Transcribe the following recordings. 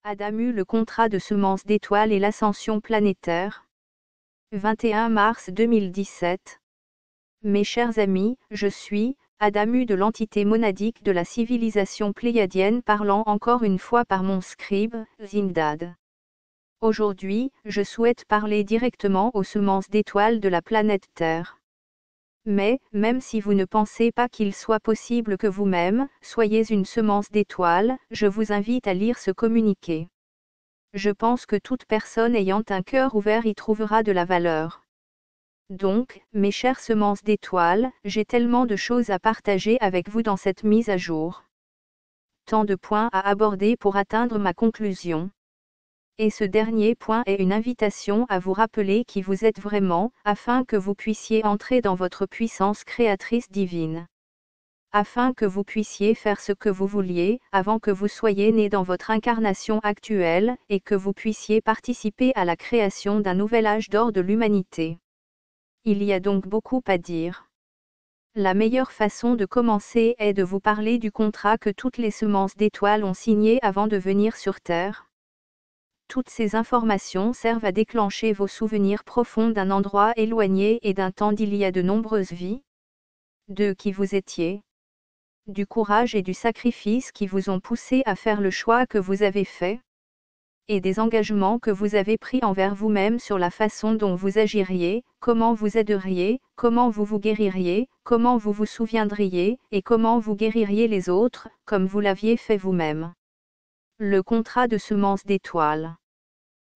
Adam eut le contrat de semence d'étoiles et l'ascension planétaire. 21 mars 2017. Mes chers amis, je suis Adamu de l'entité monadique de la civilisation pléiadienne, parlant encore une fois par mon scribe, Zimdad. Aujourd'hui, je souhaite parler directement aux semences d'étoiles de la planète Terre. Mais, même si vous ne pensez pas qu'il soit possible que vous-même soyez une semence d'étoile, je vous invite à lire ce communiqué. Je pense que toute personne ayant un cœur ouvert y trouvera de la valeur. Donc, mes chères semences d'étoiles, j'ai tellement de choses à partager avec vous dans cette mise à jour. Tant de points à aborder pour atteindre ma conclusion. Et ce dernier point est une invitation à vous rappeler qui vous êtes vraiment, afin que vous puissiez entrer dans votre puissance créatrice divine. Afin que vous puissiez faire ce que vous vouliez, avant que vous soyez né dans votre incarnation actuelle, et que vous puissiez participer à la création d'un nouvel âge d'or de l'humanité. Il y a donc beaucoup à dire. La meilleure façon de commencer est de vous parler du contrat que toutes les semences d'étoiles ont signé avant de venir sur Terre. Toutes ces informations servent à déclencher vos souvenirs profonds d'un endroit éloigné et d'un temps d'il y a de nombreuses vies. De qui vous étiez. Du courage et du sacrifice qui vous ont poussé à faire le choix que vous avez fait. Et des engagements que vous avez pris envers vous-même sur la façon dont vous agiriez, comment vous aideriez, comment vous vous guéririez, comment vous vous souviendriez, et comment vous guéririez les autres, comme vous l'aviez fait vous-même. Le contrat de semence d'étoiles.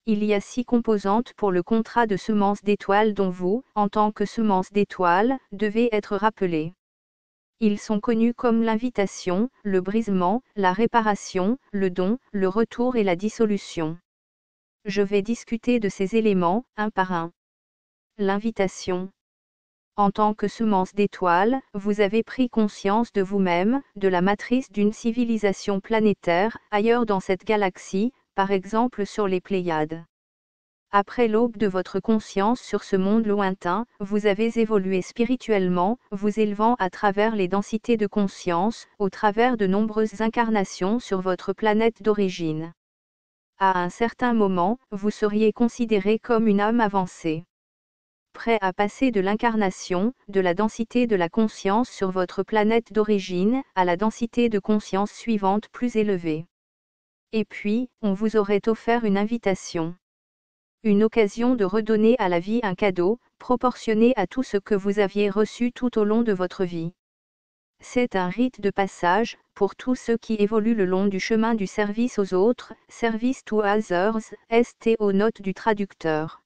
Il y a 6 composantes pour le contrat de semence d'étoiles dont vous, en tant que semence d'étoiles, devez être rappelé. Ils sont connus comme l'invitation, le brisement, la réparation, le don, le retour et la dissolution. Je vais discuter de ces éléments, un par un. L'invitation. En tant que semence d'étoiles, vous avez pris conscience de vous-même, de la matrice d'une civilisation planétaire, ailleurs dans cette galaxie, par exemple sur les Pléiades. Après l'aube de votre conscience sur ce monde lointain, vous avez évolué spirituellement, vous élevant à travers les densités de conscience, au travers de nombreuses incarnations sur votre planète d'origine. À un certain moment, vous seriez considéré comme une âme avancée. Prêt à passer de l'incarnation, de la densité de la conscience sur votre planète d'origine, à la densité de conscience suivante plus élevée. Et puis, on vous aurait offert une invitation. Une occasion de redonner à la vie un cadeau, proportionné à tout ce que vous aviez reçu tout au long de votre vie. C'est un rite de passage, pour tous ceux qui évoluent le long du chemin du service aux autres, service to others, st aux notes du traducteur.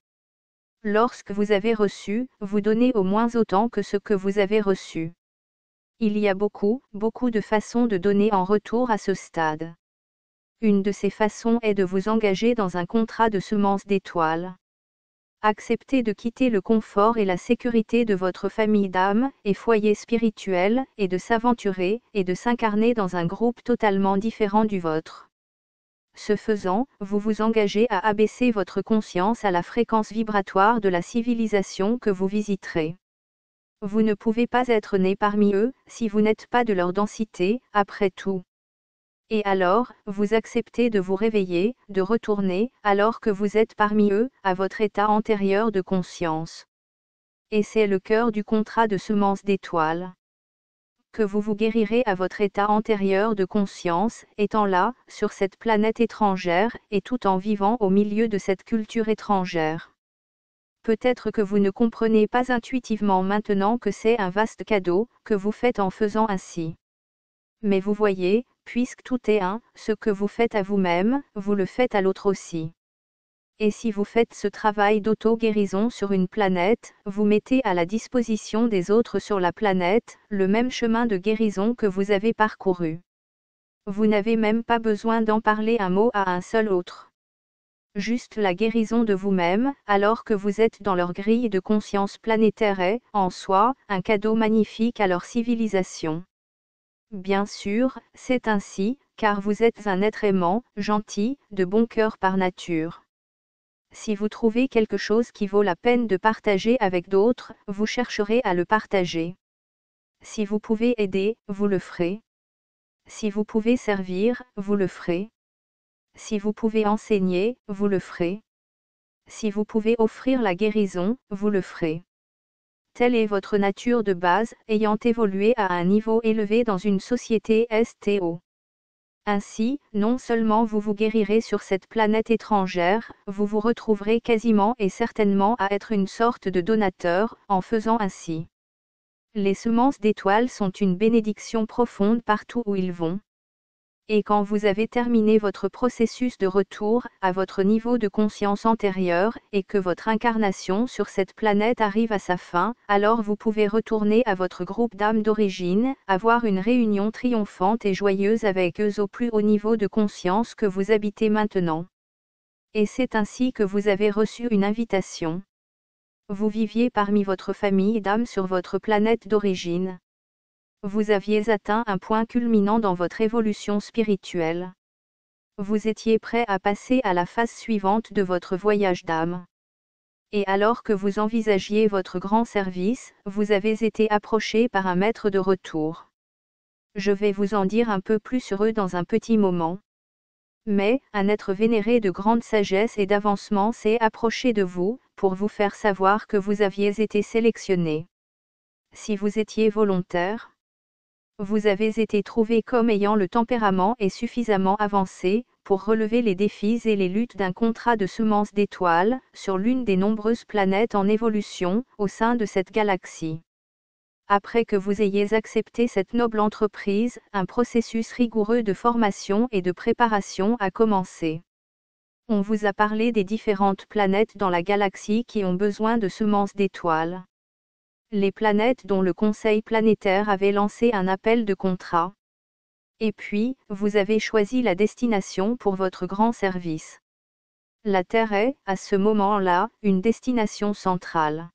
Lorsque vous avez reçu, vous donnez au moins autant que ce que vous avez reçu. Il y a beaucoup de façons de donner en retour à ce stade. Une de ces façons est de vous engager dans un contrat de semence d'étoiles. Acceptez de quitter le confort et la sécurité de votre famille d'âme et foyer spirituel, et de s'aventurer, et de s'incarner dans un groupe totalement différent du vôtre. Ce faisant, vous vous engagez à abaisser votre conscience à la fréquence vibratoire de la civilisation que vous visiterez. Vous ne pouvez pas être né parmi eux, si vous n'êtes pas de leur densité, après tout. Et alors, vous acceptez de vous réveiller, de retourner, alors que vous êtes parmi eux, à votre état antérieur de conscience. Et c'est le cœur du contrat de semence d'étoiles. Que vous vous guérirez à votre état antérieur de conscience, étant là, sur cette planète étrangère, et tout en vivant au milieu de cette culture étrangère. Peut-être que vous ne comprenez pas intuitivement maintenant que c'est un vaste cadeau, que vous faites en faisant ainsi. Mais vous voyez, puisque tout est un, ce que vous faites à vous-même, vous le faites à l'autre aussi. Et si vous faites ce travail d'auto-guérison sur une planète, vous mettez à la disposition des autres sur la planète, le même chemin de guérison que vous avez parcouru. Vous n'avez même pas besoin d'en parler un mot à un seul autre. Juste la guérison de vous-même, alors que vous êtes dans leur grille de conscience planétaire est, en soi, un cadeau magnifique à leur civilisation. Bien sûr, c'est ainsi, car vous êtes un être aimant, gentil, de bon cœur par nature. Si vous trouvez quelque chose qui vaut la peine de partager avec d'autres, vous chercherez à le partager. Si vous pouvez aider, vous le ferez. Si vous pouvez servir, vous le ferez. Si vous pouvez enseigner, vous le ferez. Si vous pouvez offrir la guérison, vous le ferez. Telle est votre nature de base, ayant évolué à un niveau élevé dans une société STO. Ainsi, non seulement vous vous guérirez sur cette planète étrangère, vous vous retrouverez quasiment et certainement à être une sorte de donateur, en faisant ainsi. Les semences d'étoiles sont une bénédiction profonde partout où ils vont. Et quand vous avez terminé votre processus de retour à votre niveau de conscience antérieur et que votre incarnation sur cette planète arrive à sa fin, alors vous pouvez retourner à votre groupe d'âmes d'origine, avoir une réunion triomphante et joyeuse avec eux au plus haut niveau de conscience que vous habitez maintenant. Et c'est ainsi que vous avez reçu une invitation. Vous viviez parmi votre famille d'âmes sur votre planète d'origine. Vous aviez atteint un point culminant dans votre évolution spirituelle. Vous étiez prêt à passer à la phase suivante de votre voyage d'âme. Et alors que vous envisagiez votre grand service, vous avez été approché par un maître de retour. Je vais vous en dire un peu plus sur eux dans un petit moment. Mais, un être vénéré de grande sagesse et d'avancement s'est approché de vous, pour vous faire savoir que vous aviez été sélectionné. Si vous étiez volontaire, vous avez été trouvé comme ayant le tempérament et suffisamment avancé, pour relever les défis et les luttes d'un contrat de semences d'étoiles, sur l'une des nombreuses planètes en évolution, au sein de cette galaxie. Après que vous ayez accepté cette noble entreprise, un processus rigoureux de formation et de préparation a commencé. On vous a parlé des différentes planètes dans la galaxie qui ont besoin de semences d'étoiles. Les planètes dont le Conseil planétaire avait lancé un appel de contrat. Et puis, vous avez choisi la destination pour votre grand service. La Terre est, à ce moment-là, une destination centrale.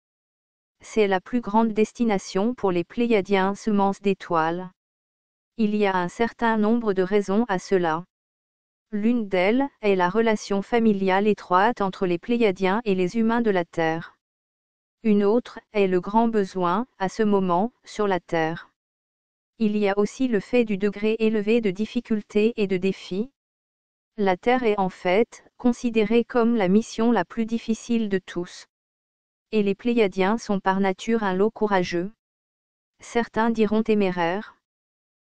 C'est la plus grande destination pour les Pléiadiens semences d'étoiles. Il y a un certain nombre de raisons à cela. L'une d'elles est la relation familiale étroite entre les Pléiadiens et les humains de la Terre. Une autre est le grand besoin, à ce moment, sur la Terre. Il y a aussi le fait du degré élevé de difficulté et de défi. La Terre est en fait considérée comme la mission la plus difficile de tous. Et les Pléiadiens sont par nature un lot courageux. Certains diront téméraires.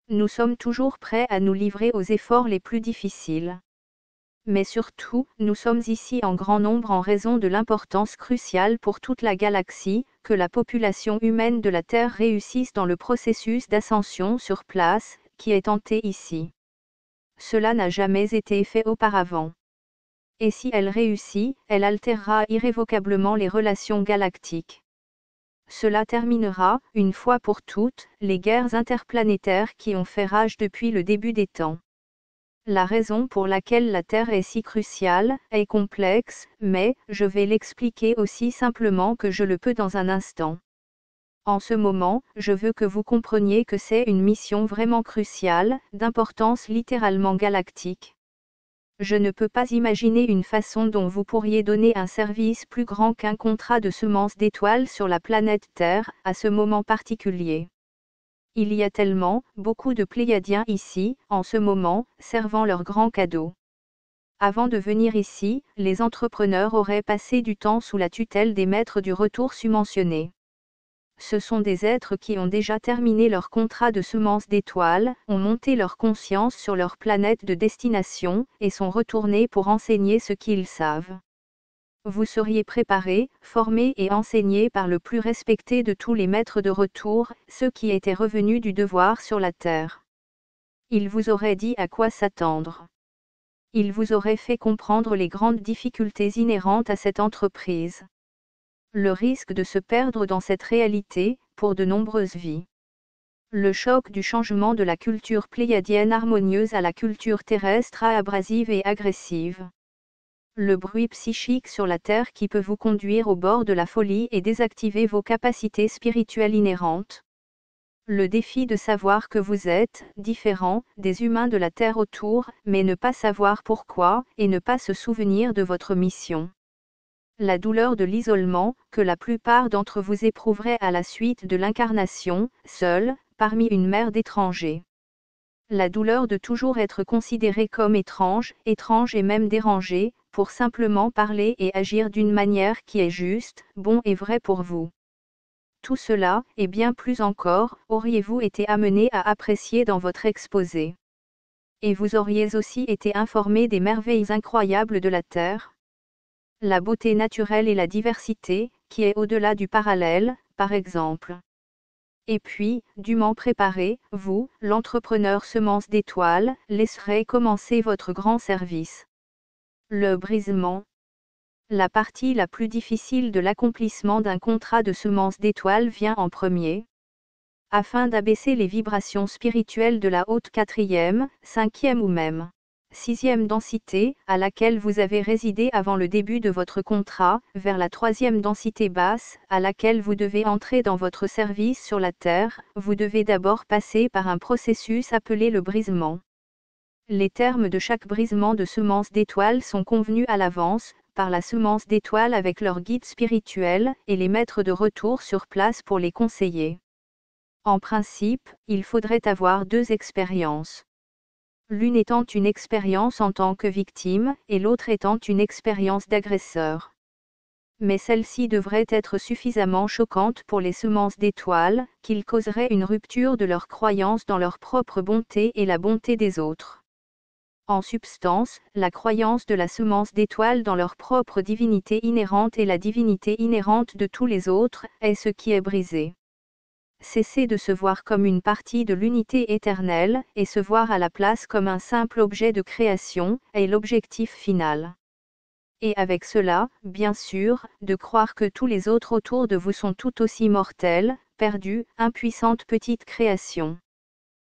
Nous sommes toujours prêts à nous livrer aux efforts les plus difficiles. Mais surtout, nous sommes ici en grand nombre en raison de l'importance cruciale pour toute la galaxie, que la population humaine de la Terre réussisse dans le processus d'ascension sur place, qui est tenté ici. Cela n'a jamais été fait auparavant. Et si elle réussit, elle altérera irrévocablement les relations galactiques. Cela terminera, une fois pour toutes, les guerres interplanétaires qui ont fait rage depuis le début des temps. La raison pour laquelle la Terre est si cruciale est complexe, mais je vais l'expliquer aussi simplement que je le peux dans un instant. En ce moment, je veux que vous compreniez que c'est une mission vraiment cruciale, d'importance littéralement galactique. Je ne peux pas imaginer une façon dont vous pourriez donner un service plus grand qu'un contrat de semences d'étoiles sur la planète Terre, à ce moment particulier. Il y a tellement, beaucoup de Pléiadiens ici, en ce moment, servant leurs grands cadeaux. Avant de venir ici, les entrepreneurs auraient passé du temps sous la tutelle des maîtres du retour subventionnés. Ce sont des êtres qui ont déjà terminé leur contrat de semences d'étoiles, ont monté leur conscience sur leur planète de destination, et sont retournés pour enseigner ce qu'ils savent. Vous seriez préparé, formé et enseigné par le plus respecté de tous les maîtres de retour, ceux qui étaient revenus du devoir sur la terre. Il vous aurait dit à quoi s'attendre. Il vous aurait fait comprendre les grandes difficultés inhérentes à cette entreprise. Le risque de se perdre dans cette réalité, pour de nombreuses vies. Le choc du changement de la culture pléiadienne harmonieuse à la culture terrestre abrasive et agressive. Le bruit psychique sur la Terre qui peut vous conduire au bord de la folie et désactiver vos capacités spirituelles inhérentes. Le défi de savoir que vous êtes différent des humains de la Terre autour, mais ne pas savoir pourquoi, et ne pas se souvenir de votre mission. La douleur de l'isolement, que la plupart d'entre vous éprouveraient à la suite de l'incarnation, seul, parmi une mer d'étrangers. La douleur de toujours être considéré comme étrange et même dérangé, pour simplement parler et agir d'une manière qui est juste, bon et vrai pour vous. Tout cela, et bien plus encore, auriez-vous été amené à apprécier dans votre exposé. Et vous auriez aussi été informé des merveilles incroyables de la Terre. La beauté naturelle et la diversité, qui est au-delà du parallèle, par exemple. Et puis, dûment préparé, vous, l'entrepreneur semence d'étoiles, laisserez commencer votre grand service. Le brisement. La partie la plus difficile de l'accomplissement d'un contrat de semence d'étoiles vient en premier. Afin d'abaisser les vibrations spirituelles de la haute 4e, 5e ou même 6e densité, à laquelle vous avez résidé avant le début de votre contrat, vers la 3e densité basse, à laquelle vous devez entrer dans votre service sur la Terre, vous devez d'abord passer par un processus appelé le brisement. Les termes de chaque brisement de semence d'étoiles sont convenus à l'avance, par la semence d'étoiles avec leur guide spirituel, et les maîtres de retour sur place pour les conseiller. En principe, il faudrait avoir 2 expériences. L'une étant une expérience en tant que victime, et l'autre étant une expérience d'agresseur. Mais celle-ci devrait être suffisamment choquante pour les semences d'étoiles, qu'ils causeraient une rupture de leur croyance dans leur propre bonté et la bonté des autres. En substance, la croyance de la semence d'étoiles dans leur propre divinité inhérente et la divinité inhérente de tous les autres, est ce qui est brisé. Cesser de se voir comme une partie de l'unité éternelle, et se voir à la place comme un simple objet de création, est l'objectif final. Et avec cela, bien sûr, de croire que tous les autres autour de vous sont tout aussi mortels, perdus, impuissantes petites créations.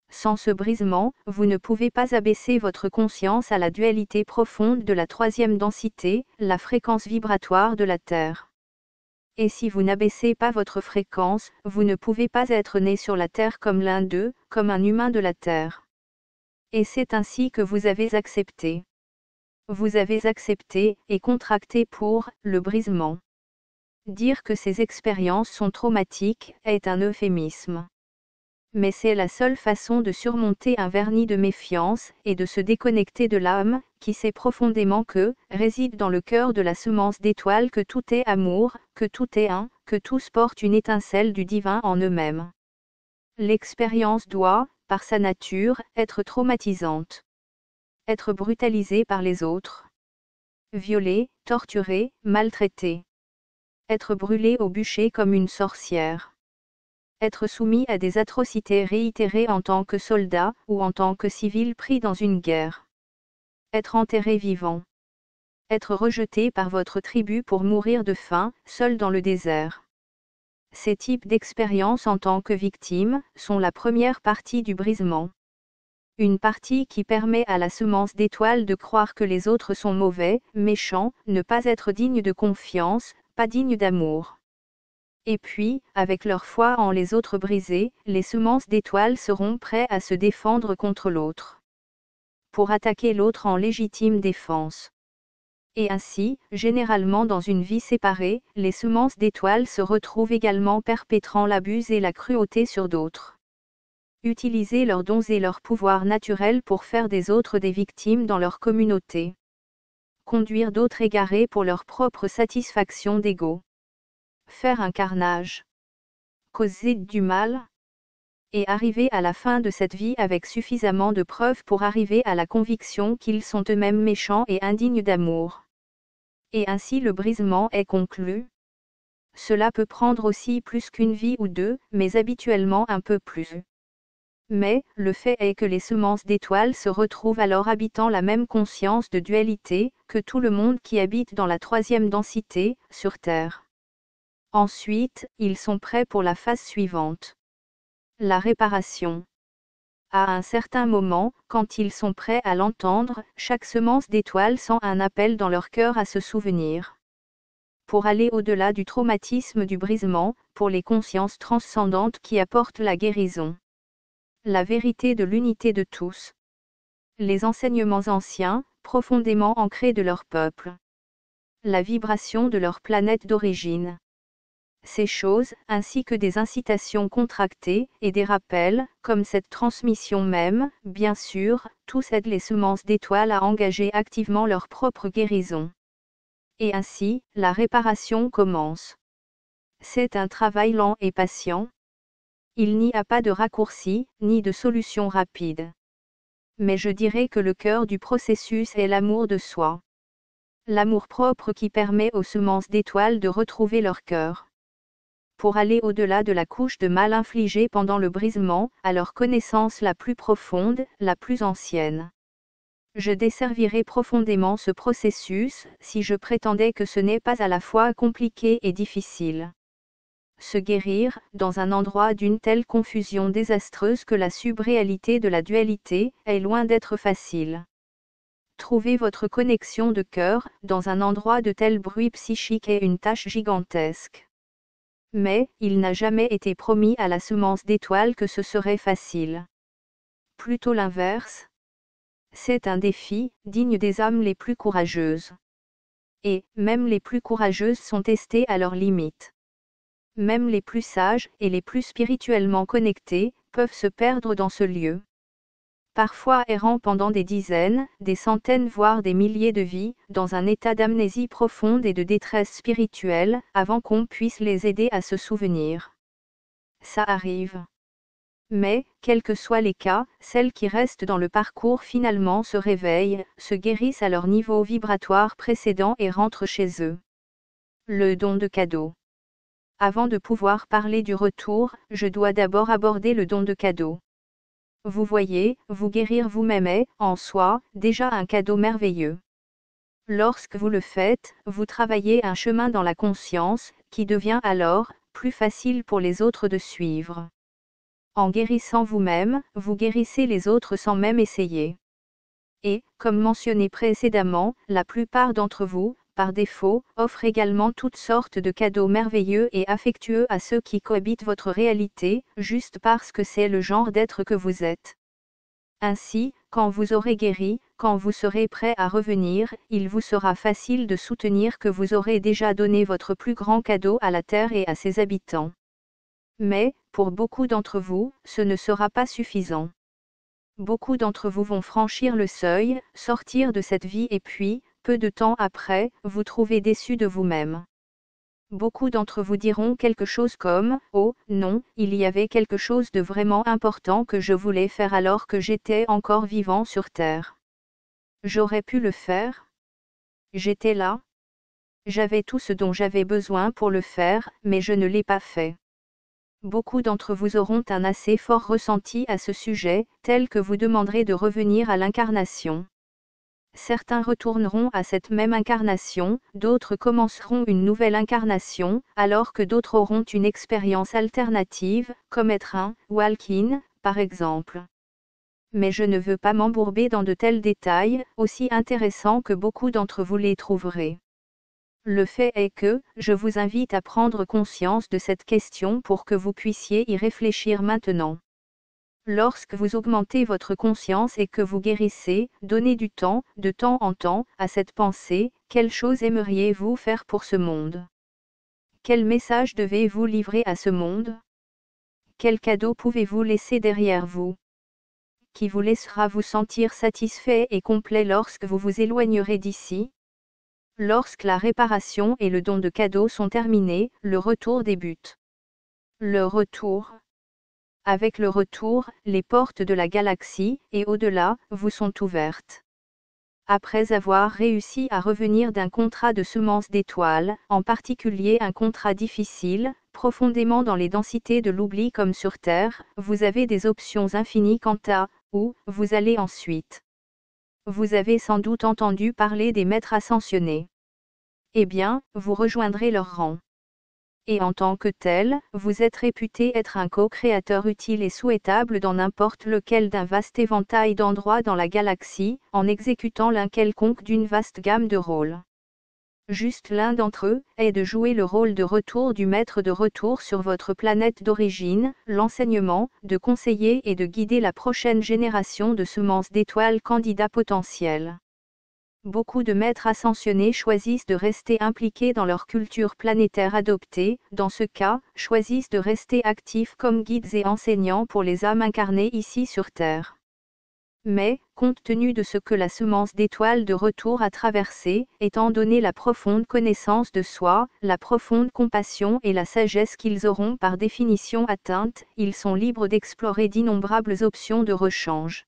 Sans ce brisement, vous ne pouvez pas abaisser votre conscience à la dualité profonde de la 3e densité, la fréquence vibratoire de la Terre. Et si vous n'abaissez pas votre fréquence, vous ne pouvez pas être né sur la Terre comme l'un d'eux, comme un humain de la Terre. Et c'est ainsi que vous avez accepté. Vous avez accepté, et contracté pour, le brisement. Dire que ces expériences sont traumatiques, est un euphémisme. Mais c'est la seule façon de surmonter un vernis de méfiance, et de se déconnecter de l'âme, qui sait profondément que, réside dans le cœur de la semence d'étoiles que tout est amour, que tout est un, que tous portent une étincelle du divin en eux-mêmes. L'expérience doit, par sa nature, être traumatisante. Être brutalisée par les autres. Violée, torturée, maltraitée. Être brûlée au bûcher comme une sorcière. Être soumis à des atrocités réitérées en tant que soldat, ou en tant que civil pris dans une guerre. Être enterré vivant. Être rejeté par votre tribu pour mourir de faim, seul dans le désert. Ces types d'expériences en tant que victime, sont la première partie du brisement. Une partie qui permet à la semence d'étoiles de croire que les autres sont mauvais, méchants, ne pas être dignes de confiance, pas dignes d'amour. Et puis, avec leur foi en les autres brisés, les semences d'étoiles seront prêts à se défendre contre l'autre. Pour attaquer l'autre en légitime défense. Et ainsi, généralement dans une vie séparée, les semences d'étoiles se retrouvent également perpétrant l'abus et la cruauté sur d'autres. Utiliser leurs dons et leurs pouvoirs naturels pour faire des autres des victimes dans leur communauté. Conduire d'autres égarés pour leur propre satisfaction d'ego. Faire un carnage. Causer du mal. Et arriver à la fin de cette vie avec suffisamment de preuves pour arriver à la conviction qu'ils sont eux-mêmes méchants et indignes d'amour. Et ainsi le brisement est conclu. Cela peut prendre aussi plus qu'une vie ou deux, mais habituellement un peu plus. Mais, le fait est que les semences d'étoiles se retrouvent alors habitant la même conscience de dualité, que tout le monde qui habite dans la 3e densité, sur Terre. Ensuite, ils sont prêts pour la phase suivante. La réparation. À un certain moment, quand ils sont prêts à l'entendre, chaque semence d'étoiles sent un appel dans leur cœur à se souvenir. Pour aller au-delà du traumatisme du brisement, pour les consciences transcendantes qui apportent la guérison. La vérité de l'unité de tous. Les enseignements anciens, profondément ancrés de leur peuple. La vibration de leur planète d'origine. Ces choses, ainsi que des incitations contractées, et des rappels, comme cette transmission même, bien sûr, tous aident les semences d'étoiles à engager activement leur propre guérison. Et ainsi, la réparation commence. C'est un travail lent et patient. Il n'y a pas de raccourci, ni de solution rapide. Mais je dirais que le cœur du processus est l'amour de soi. L'amour-propre qui permet aux semences d'étoiles de retrouver leur cœur. Pour aller au-delà de la couche de mal infligée pendant le brisement, à leur connaissance la plus profonde, la plus ancienne. Je desservirais profondément ce processus, si je prétendais que ce n'est pas à la fois compliqué et difficile. Se guérir, dans un endroit d'une telle confusion désastreuse que la subréalité de la dualité, est loin d'être facile. Trouver votre connexion de cœur, dans un endroit de tel bruit psychique est une tâche gigantesque. Mais, il n'a jamais été promis à la semence d'étoiles que ce serait facile. Plutôt l'inverse. C'est un défi, digne des âmes les plus courageuses. Et, même les plus courageuses sont testées à leurs limites. Même les plus sages, et les plus spirituellement connectés, peuvent se perdre dans ce lieu. Parfois errant pendant des dizaines, des centaines voire des milliers de vies, dans un état d'amnésie profonde et de détresse spirituelle, avant qu'on puisse les aider à se souvenir. Ça arrive. Mais, quels que soient les cas, celles qui restent dans le parcours finalement se réveillent, se guérissent à leur niveau vibratoire précédent et rentrent chez eux. Le don de cadeau. Avant de pouvoir parler du retour, je dois d'abord aborder le don de cadeau. Vous voyez, vous guérir vous-même est, en soi, déjà un cadeau merveilleux. Lorsque vous le faites, vous travaillez un chemin dans la conscience, qui devient alors, plus facile pour les autres de suivre. En guérissant vous-même, vous guérissez les autres sans même essayer. Et, comme mentionné précédemment, la plupart d'entre vous, par défaut, offrent également toutes sortes de cadeaux merveilleux et affectueux à ceux qui cohabitent votre réalité, juste parce que c'est le genre d'être que vous êtes. Ainsi, quand vous aurez guéri, quand vous serez prêt à revenir, il vous sera facile de soutenir que vous aurez déjà donné votre plus grand cadeau à la Terre et à ses habitants. Mais, pour beaucoup d'entre vous, ce ne sera pas suffisant. Beaucoup d'entre vous vont franchir le seuil, sortir de cette vie et puis, peu de temps après, vous trouver déçu de vous-même. Beaucoup d'entre vous diront quelque chose comme « Oh, non, il y avait quelque chose de vraiment important que je voulais faire alors que j'étais encore vivant sur Terre. J'aurais pu le faire. J'étais là. J'avais tout ce dont j'avais besoin pour le faire, mais je ne l'ai pas fait. » Beaucoup d'entre vous auront un assez fort ressenti à ce sujet, tel que vous demanderez de revenir à l'incarnation. Certains retourneront à cette même incarnation, d'autres commenceront une nouvelle incarnation, alors que d'autres auront une expérience alternative, comme être un walk-in, par exemple. Mais je ne veux pas m'embourber dans de tels détails, aussi intéressants que beaucoup d'entre vous les trouverez. Le fait est que, je vous invite à prendre conscience de cette question pour que vous puissiez y réfléchir maintenant. Lorsque vous augmentez votre conscience et que vous guérissez, donnez du temps, de temps en temps, à cette pensée, quelle chose aimeriez-vous faire pour ce monde? Quel message devez-vous livrer à ce monde? Quel cadeau pouvez-vous laisser derrière vous? Qui vous laissera vous sentir satisfait et complet lorsque vous vous éloignerez d'ici? Lorsque la réparation et le don de cadeau sont terminés, le retour débute. Le retour. Avec le retour, les portes de la galaxie, et au-delà, vous sont ouvertes. Après avoir réussi à revenir d'un contrat de semences d'étoiles, en particulier un contrat difficile, profondément dans les densités de l'oubli comme sur Terre, vous avez des options infinies quant à où vous allez ensuite. Vous avez sans doute entendu parler des maîtres ascensionnés. Eh bien, vous rejoindrez leur rang. Et en tant que tel, vous êtes réputé être un co-créateur utile et souhaitable dans n'importe lequel d'un vaste éventail d'endroits dans la galaxie, en exécutant l'un quelconque d'une vaste gamme de rôles. Juste l'un d'entre eux est de jouer le rôle de retour du maître de retour sur votre planète d'origine, l'enseignement, de conseiller et de guider la prochaine génération de semences d'étoiles candidats potentiels. Beaucoup de maîtres ascensionnés choisissent de rester impliqués dans leur culture planétaire adoptée, dans ce cas, choisissent de rester actifs comme guides et enseignants pour les âmes incarnées ici sur Terre. Mais, compte tenu de ce que la semence d'étoile de retour a traversé, étant donné la profonde connaissance de soi, la profonde compassion et la sagesse qu'ils auront par définition atteinte, ils sont libres d'explorer d'innombrables options de rechange.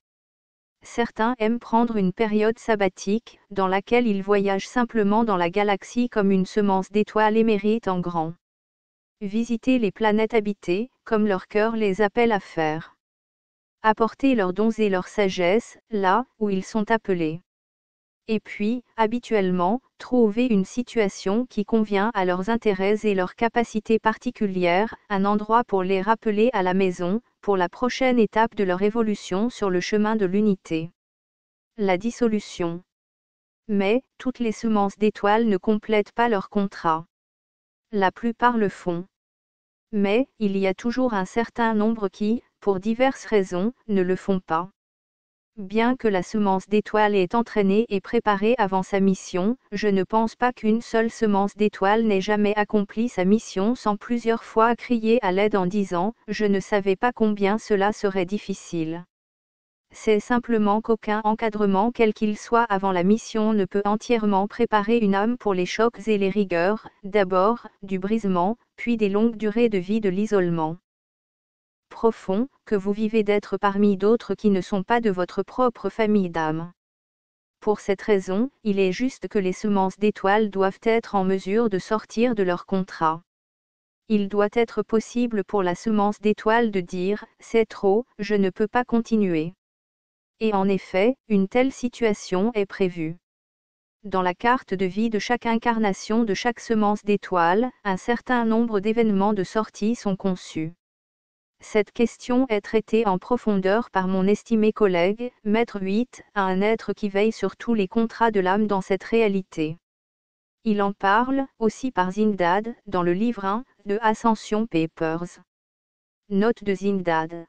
Certains aiment prendre une période sabbatique, dans laquelle ils voyagent simplement dans la galaxie comme une semence d'étoiles émérite en grand. Visiter les planètes habitées, comme leur cœur les appelle à faire. Apporter leurs dons et leur sagesse, là où ils sont appelés. Et puis, habituellement, trouver une situation qui convient à leurs intérêts et leurs capacités particulières, un endroit pour les rappeler à la maison, pour la prochaine étape de leur évolution sur le chemin de l'unité. La dissolution. Mais, toutes les semences d'étoiles ne complètent pas leur contrat. La plupart le font. Mais, il y a toujours un certain nombre qui, pour diverses raisons, ne le font pas. Bien que la semence d'étoile est entraînée et préparée avant sa mission, je ne pense pas qu'une seule semence d'étoile n'ait jamais accompli sa mission sans plusieurs fois crier à l'aide en disant « Je ne savais pas combien cela serait difficile ». C'est simplement qu'aucun encadrement quel qu'il soit avant la mission ne peut entièrement préparer une âme pour les chocs et les rigueurs, d'abord, du brisement, puis des longues durées de vie de l'isolement profond, que vous vivez d'être parmi d'autres qui ne sont pas de votre propre famille d'âme. Pour cette raison, il est juste que les semences d'étoiles doivent être en mesure de sortir de leur contrat. Il doit être possible pour la semence d'étoile de dire « c'est trop, je ne peux pas continuer ». Et en effet, une telle situation est prévue. Dans la carte de vie de chaque incarnation de chaque semence d'étoile, un certain nombre d'événements de sortie sont conçus. Cette question est traitée en profondeur par mon estimé collègue, Maître 8, à un être qui veille sur tous les contrats de l'âme dans cette réalité. Il en parle, aussi par Zindad, dans le livre 1, de Ascension Papers. Note de Zindad.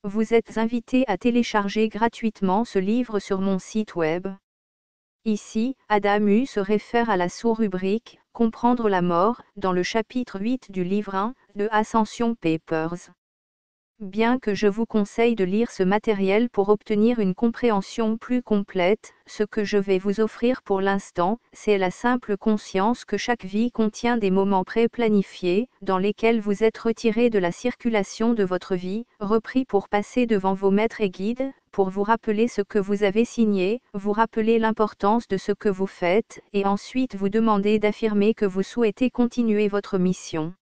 Vous êtes invité à télécharger gratuitement ce livre sur mon site web. Ici, Adamu se réfère à la sous-rubrique « Comprendre la mort » dans le chapitre 8 du livre 1, de Ascension Papers. Bien que je vous conseille de lire ce matériel pour obtenir une compréhension plus complète, ce que je vais vous offrir pour l'instant, c'est la simple conscience que chaque vie contient des moments pré-planifiés, dans lesquels vous êtes retiré de la circulation de votre vie, repris pour passer devant vos maîtres et guides, pour vous rappeler ce que vous avez signé, vous rappeler l'importance de ce que vous faites, et ensuite vous demander d'affirmer que vous souhaitez continuer votre mission.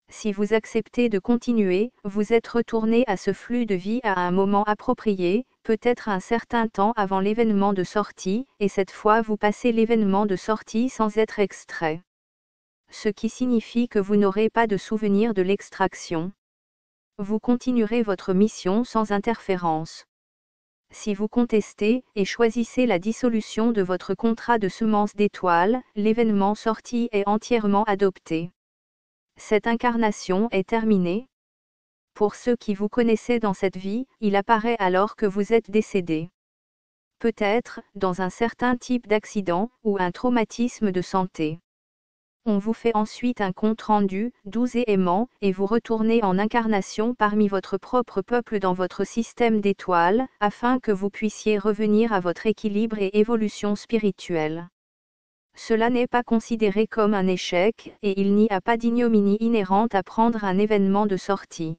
Si vous acceptez de continuer, vous êtes retourné à ce flux de vie à un moment approprié, peut-être un certain temps avant l'événement de sortie, et cette fois vous passez l'événement de sortie sans être extrait. Ce qui signifie que vous n'aurez pas de souvenir de l'extraction. Vous continuerez votre mission sans interférence. Si vous contestez et choisissez la dissolution de votre contrat de semence d'étoile, l'événement sortie est entièrement adopté. Cette incarnation est terminée. Pour ceux qui vous connaissaient dans cette vie, il apparaît alors que vous êtes décédé. Peut-être, dans un certain type d'accident, ou un traumatisme de santé. On vous fait ensuite un compte-rendu, doux et aimant, et vous retournez en incarnation parmi votre propre peuple dans votre système d'étoiles, afin que vous puissiez revenir à votre équilibre et évolution spirituelle. Cela n'est pas considéré comme un échec, et il n'y a pas d'ignominie inhérente à prendre un événement de sortie.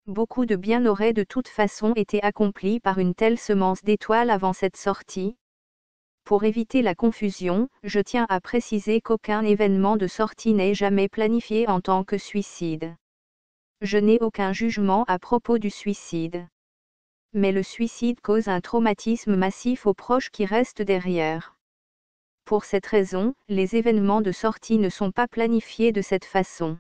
Beaucoup de bien auraient de toute façon été accomplis par une telle semence d'étoiles avant cette sortie. Pour éviter la confusion, je tiens à préciser qu'aucun événement de sortie n'est jamais planifié en tant que suicide. Je n'ai aucun jugement à propos du suicide. Mais le suicide cause un traumatisme massif aux proches qui restent derrière. Pour cette raison, les événements de sortie ne sont pas planifiés de cette façon.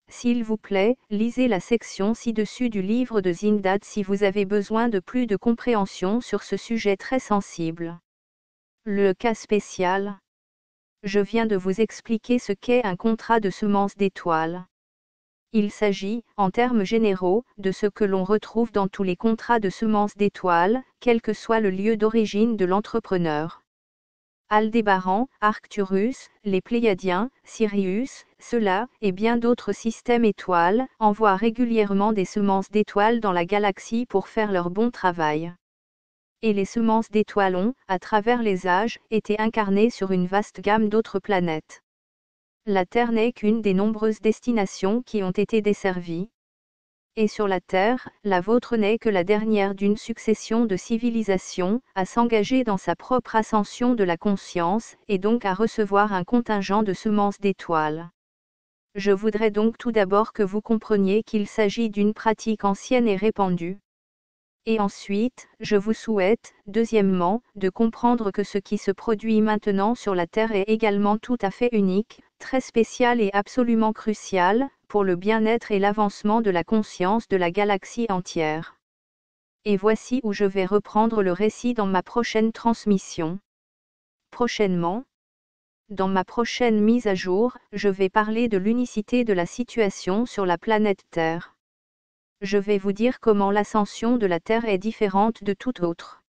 S'il vous plaît, lisez la section ci-dessus du livre de Zindad si vous avez besoin de plus de compréhension sur ce sujet très sensible. Le cas spécial. Je viens de vous expliquer ce qu'est un contrat de semence d'étoiles. Il s'agit, en termes généraux, de ce que l'on retrouve dans tous les contrats de semence d'étoiles, quel que soit le lieu d'origine de l'entrepreneur. Aldébaran, Arcturus, les Pléiadiens, Sirius, ceux-là, et bien d'autres systèmes étoiles, envoient régulièrement des semences d'étoiles dans la galaxie pour faire leur bon travail. Et les semences d'étoiles ont, à travers les âges, été incarnées sur une vaste gamme d'autres planètes. La Terre n'est qu'une des nombreuses destinations qui ont été desservies. Et sur la Terre, la vôtre n'est que la dernière d'une succession de civilisations, à s'engager dans sa propre ascension de la conscience, et donc à recevoir un contingent de semences d'étoiles. Je voudrais donc tout d'abord que vous compreniez qu'il s'agit d'une pratique ancienne et répandue. Et ensuite, je vous souhaite, deuxièmement, de comprendre que ce qui se produit maintenant sur la Terre est également tout à fait unique, très spécial et absolument crucial, pour le bien-être et l'avancement de la conscience de la galaxie entière. Et voici où je vais reprendre le récit dans ma prochaine transmission. Prochainement, dans ma prochaine mise à jour, je vais parler de l'unicité de la situation sur la planète Terre. Je vais vous dire comment l'ascension de la Terre est différente de toute autre.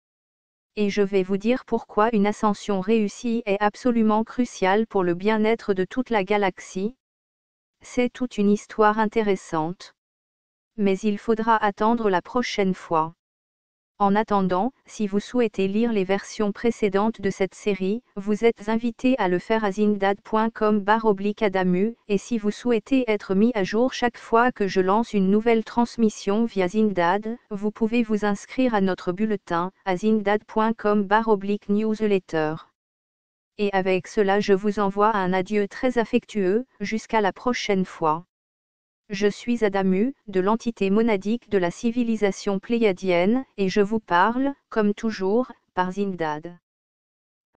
Et je vais vous dire pourquoi une ascension réussie est absolument cruciale pour le bien-être de toute la galaxie. C'est toute une histoire intéressante. Mais il faudra attendre la prochaine fois. En attendant, si vous souhaitez lire les versions précédentes de cette série, vous êtes invité à le faire à zindad.com/adamu, et si vous souhaitez être mis à jour chaque fois que je lance une nouvelle transmission via Zindad, vous pouvez vous inscrire à notre bulletin, à zindad.com/newsletter. Et avec cela je vous envoie un adieu très affectueux, jusqu'à la prochaine fois. Je suis Adamu, de l'entité monadique de la civilisation pléiadienne, et je vous parle, comme toujours, par Zindad.